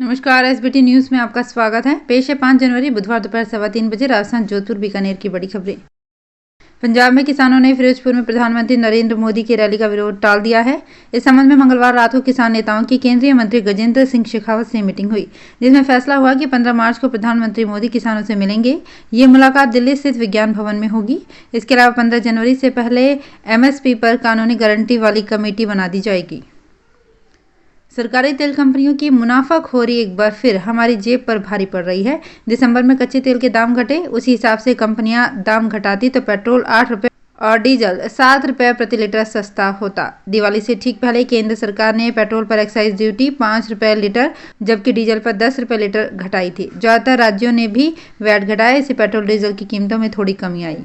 नमस्कार, SBT news में आपका स्वागत है। पेश है 5 जनवरी बुधवार दोपहर 3:15 बजे राजस्थान जोधपुर बीकानेर की बड़ी खबरें। पंजाब में किसानों ने फिरोजपुर में प्रधानमंत्री नरेंद्र मोदी की रैली का विरोध टाल दिया है। इस संबंध में मंगलवार रात को किसान नेताओं की केंद्रीय मंत्री गजेंद्र सिंह शेखावत से मीटिंग हुई, जिसमें फैसला हुआ कि 15 मार्च को प्रधानमंत्री मोदी किसानों से मिलेंगे। ये मुलाकात दिल्ली स्थित विज्ञान भवन में होगी। इसके अलावा 15 जनवरी से पहले एमएसपी पर कानूनी गारंटी वाली कमेटी बना दी जाएगी। सरकारी तेल कंपनियों की मुनाफाखोरी एक बार फिर हमारी जेब पर भारी पड़ रही है। दिसंबर में कच्चे तेल के दाम घटे, उसी हिसाब से कंपनियां दाम घटाती तो पेट्रोल 8 रुपये और डीजल 7 रुपये प्रति लीटर सस्ता होता। दिवाली से ठीक पहले केंद्र सरकार ने पेट्रोल पर एक्साइज ड्यूटी 5 रुपये लीटर जबकि डीजल पर 10 रुपये लीटर घटाई थी। ज्यादातर राज्यों ने भी वैट घटाया। इससे पेट्रोल डीजल की कीमतों में थोड़ी कमी आई।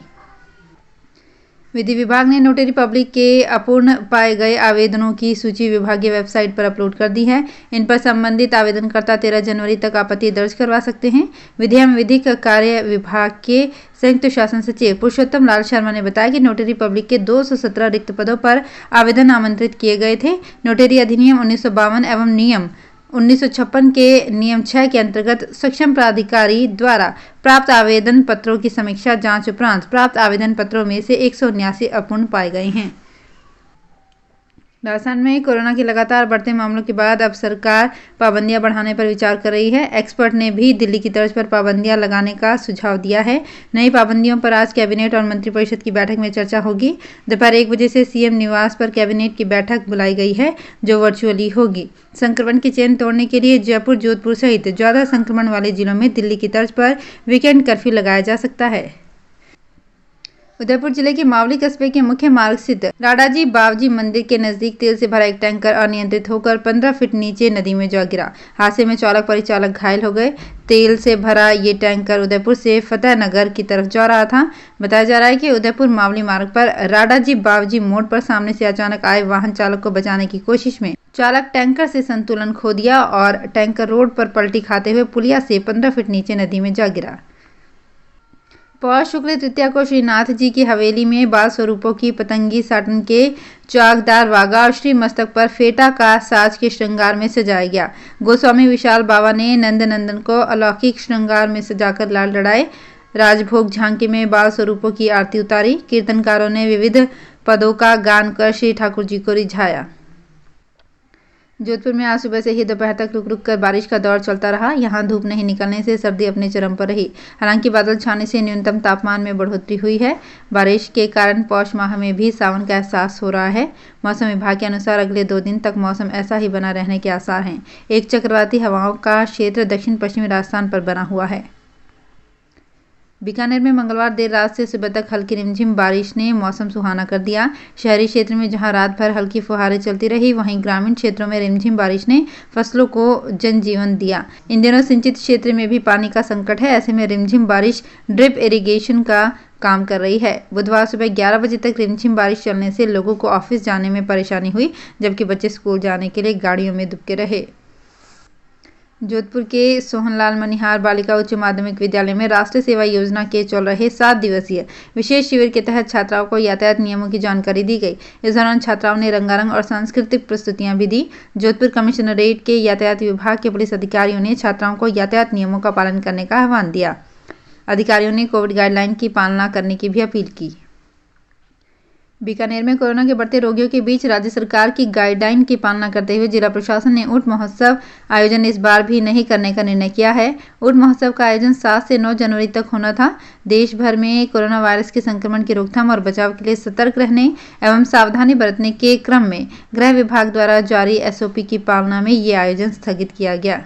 विधि विभाग ने नोटरी पब्लिक के अपूर्ण पाए गए आवेदनों की सूची विभागीय वेबसाइट पर अपलोड कर दी है। इन पर संबंधित आवेदनकर्ता 13 जनवरी तक आपत्ति दर्ज करवा सकते हैं। विधि एवं विधिक कार्य विभाग के संयुक्त शासन सचिव पुरुषोत्तम लाल शर्मा ने बताया कि नोटरी पब्लिक के 217 रिक्त पदों पर आवेदन आमंत्रित किए गए थे। नोटरी अधिनियम 1952 एवं नियम 1956 के नियम 6 के अंतर्गत सक्षम प्राधिकारी द्वारा प्राप्त आवेदन पत्रों की समीक्षा जांच उपरांत प्राप्त आवेदन पत्रों में से 179 अपूर्ण पाए गए हैं। राजस्थान में कोरोना के लगातार बढ़ते मामलों के बाद अब सरकार पाबंदियां बढ़ाने पर विचार कर रही है। एक्सपर्ट ने भी दिल्ली की तर्ज पर पाबंदियां लगाने का सुझाव दिया है। नई पाबंदियों पर आज कैबिनेट और मंत्रिपरिषद की बैठक में चर्चा होगी। दोपहर 1 बजे से सीएम निवास पर कैबिनेट की बैठक बुलाई गई है, जो वर्चुअली होगी। संक्रमण की चेन तोड़ने के लिए जयपुर, जोधपुर सहित ज्यादा संक्रमण वाले जिलों में दिल्ली की तर्ज पर वीकेंड कर्फ्यू लगाया जा सकता है। उदयपुर जिले के मावली कस्बे के मुख्य मार्ग स्थित राडाजी बावजी मंदिर के नजदीक तेल से भरा एक टैंकर अनियंत्रित होकर 15 फीट नीचे नदी में जा गिरा। हादसे में चालक परिचालक घायल हो गए। तेल से भरा ये टैंकर उदयपुर से फतेहनगर की तरफ जा रहा था। बताया जा रहा है कि उदयपुर मावली मार्ग पर राडाजी बावजी मोड़ पर सामने से अचानक आए वाहन चालक को बचाने की कोशिश में चालक टैंकर से संतुलन खो दिया और टैंकर रोड पर पलटी खाते हुए पुलिया से 15 फीट नीचे नदी में जा गिरा। पौष शुक्ल तृतीया को श्रीनाथ जी की हवेली में बाल स्वरूपों की पतंगी साटन के चाकदार वागा और श्री मस्तक पर फेटा का साज के श्रृंगार में सजाया गया। गोस्वामी विशाल बाबा ने नंद नंदन को अलौकिक श्रृंगार में सजाकर लाल लड़ाए। राजभोग झांकी में बाल स्वरूपों की आरती उतारी। कीर्तनकारों ने विविध पदों का गान कर श्री ठाकुर जी को रिझाया। जोधपुर में आज सुबह से ही दोपहर तक रुक रुक कर बारिश का दौर चलता रहा। यहां धूप नहीं निकलने से सर्दी अपने चरम पर रही। हालांकि बादल छाने से न्यूनतम तापमान में बढ़ोतरी हुई है। बारिश के कारण पौष माह में भी सावन का एहसास हो रहा है। मौसम विभाग के अनुसार अगले 2 दिन तक मौसम ऐसा ही बना रहने के आसार हैं। एक चक्रवाती हवाओं का क्षेत्र दक्षिण पश्चिमी राजस्थान पर बना हुआ है। बीकानेर में मंगलवार देर रात से सुबह तक हल्की रिमझिम बारिश ने मौसम सुहाना कर दिया। शहरी क्षेत्र में जहां रात भर हल्की फुहारें चलती रही, वहीं ग्रामीण क्षेत्रों में रिमझिम बारिश ने फसलों को जनजीवन दिया। इन दिनों सिंचित क्षेत्र में भी पानी का संकट है। ऐसे में रिमझिम बारिश ड्रिप इरिगेशन का काम कर रही है। बुधवार सुबह 11 बजे तक रिमझिम बारिश चलने से लोगों को ऑफिस जाने में परेशानी हुई, जबकि बच्चे स्कूल जाने के लिए गाड़ियों में दुबके रहे। जोधपुर के सोहनलाल मनिहार बालिका उच्च माध्यमिक विद्यालय में राष्ट्रीय सेवा योजना के चल रहे 7 दिवसीय विशेष शिविर के तहत छात्राओं को यातायात नियमों की जानकारी दी गई। इस दौरान छात्राओं ने रंगारंग और सांस्कृतिक प्रस्तुतियां भी दी। जोधपुर कमिश्नरेट के यातायात विभाग के पुलिस अधिकारियों ने छात्राओं को यातायात नियमों का पालन करने का आह्वान दिया। अधिकारियों ने कोविड गाइडलाइन की पालना करने की भी अपील की। बीकानेर में कोरोना के बढ़ते रोगियों के बीच राज्य सरकार की गाइडलाइन की पालना करते हुए जिला प्रशासन ने ऊंट महोत्सव आयोजन इस बार भी नहीं करने का निर्णय किया है। ऊंट महोत्सव का आयोजन 7 से 9 जनवरी तक होना था। देश भर में कोरोना वायरस के संक्रमण की रोकथाम और बचाव के लिए सतर्क रहने एवं सावधानी बरतने के क्रम में गृह विभाग द्वारा जारी एसओपी की पालना में ये आयोजन स्थगित किया गया।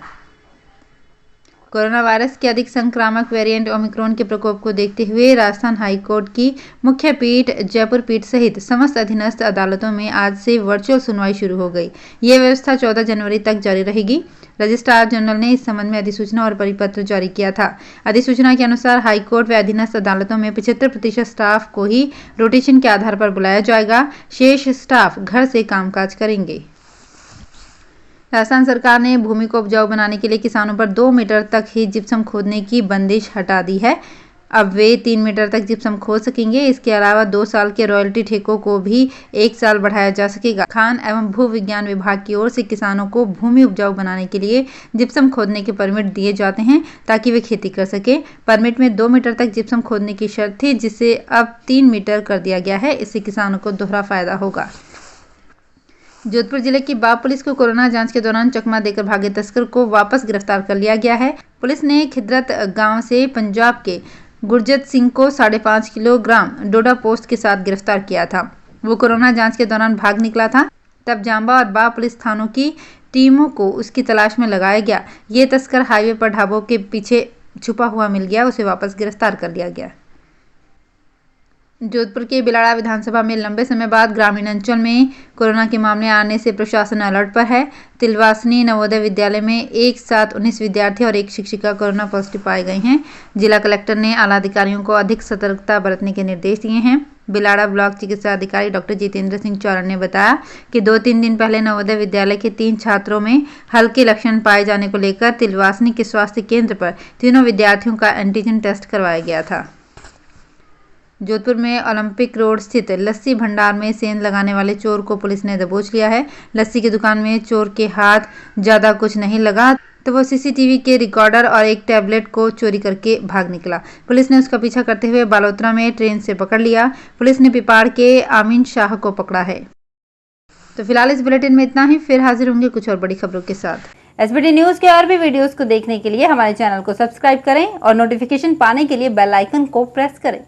कोरोना वायरस के अधिक संक्रामक वेरिएंट ओमिक्रॉन के प्रकोप को देखते हुए राजस्थान हाईकोर्ट की मुख्य पीठ, जयपुर पीठ सहित समस्त अधीनस्थ अदालतों में आज से वर्चुअल सुनवाई शुरू हो गई। यह व्यवस्था 14 जनवरी तक जारी रहेगी। रजिस्ट्रार जनरल ने इस संबंध में अधिसूचना और परिपत्र जारी किया था। अधिसूचना के अनुसार हाईकोर्ट व अधीनस्थ अदालतों में 75% स्टाफ को ही रोटेशन के आधार पर बुलाया जाएगा। शेष स्टाफ घर से कामकाज करेंगे। राजस्थान सरकार ने भूमि को उपजाऊ बनाने के लिए किसानों पर 2 मीटर तक ही जिप्सम खोदने की बंदिश हटा दी है। अब वे 3 मीटर तक जिप्सम खोद सकेंगे। इसके अलावा 2 साल के रॉयल्टी ठेकों को भी 1 साल बढ़ाया जा सकेगा। खान एवं भू विज्ञान विभाग की ओर से किसानों को भूमि उपजाऊ बनाने के लिए जिप्सम खोदने के परमिट दिए जाते हैं ताकि वे खेती कर सके। परमिट में 2 मीटर तक जिप्सम खोदने की शर्त थी, जिसे अब 3 मीटर कर दिया गया है। इससे किसानों को दोहरा फायदा होगा। जोधपुर जिले की बाप पुलिस को कोरोना जांच के दौरान चकमा देकर भागे तस्कर को वापस गिरफ्तार कर लिया गया है। पुलिस ने खिदरत गांव से पंजाब के गुरजत सिंह को 5.5 किलोग्राम डोडा पोस्ट के साथ गिरफ्तार किया था। वो कोरोना जांच के दौरान भाग निकला था। तब जांबा और बाप पुलिस थानों की टीमों को उसकी तलाश में लगाया गया। ये तस्कर हाईवे पर ढाबों के पीछे छुपा हुआ मिल गया। उसे वापस गिरफ्तार कर लिया गया। जोधपुर के बिलाड़ा विधानसभा में लंबे समय बाद ग्रामीण अंचल में कोरोना के मामले आने से प्रशासन अलर्ट पर है। तिलवासनी नवोदय विद्यालय में एक साथ 19 विद्यार्थी और एक शिक्षिका कोरोना पॉजिटिव पाए गए हैं। जिला कलेक्टर ने आला अधिकारियों को अधिक सतर्कता बरतने के निर्देश दिए हैं। बिलाड़ा ब्लॉक चिकित्सा अधिकारी डॉक्टर जितेंद्र सिंह चौरन ने बताया कि 2-3 दिन पहले नवोदय विद्यालय के 3 छात्रों में हल्के लक्षण पाए जाने को लेकर तिलवासनी के स्वास्थ्य केंद्र पर तीनों विद्यार्थियों का एंटीजन टेस्ट करवाया गया था। जोधपुर में ओलंपिक रोड स्थित लस्सी भंडार में सेंध लगाने वाले चोर को पुलिस ने दबोच लिया है। लस्सी की दुकान में चोर के हाथ ज्यादा कुछ नहीं लगा तो वो सीसीटीवी के रिकॉर्डर और एक टैबलेट को चोरी करके भाग निकला। पुलिस ने उसका पीछा करते हुए बालोतरा में ट्रेन से पकड़ लिया। पुलिस ने पिपाड़ के आमीन शाह को पकड़ा है। तो फिलहाल इस बुलेटिन में इतना ही। फिर हाजिर होंगे कुछ और बड़ी खबरों के साथ। एसबीटी न्यूज के और भी वीडियोस को देखने के लिए हमारे चैनल को सब्सक्राइब करें और नोटिफिकेशन पाने के लिए बेल आइकन को प्रेस करें।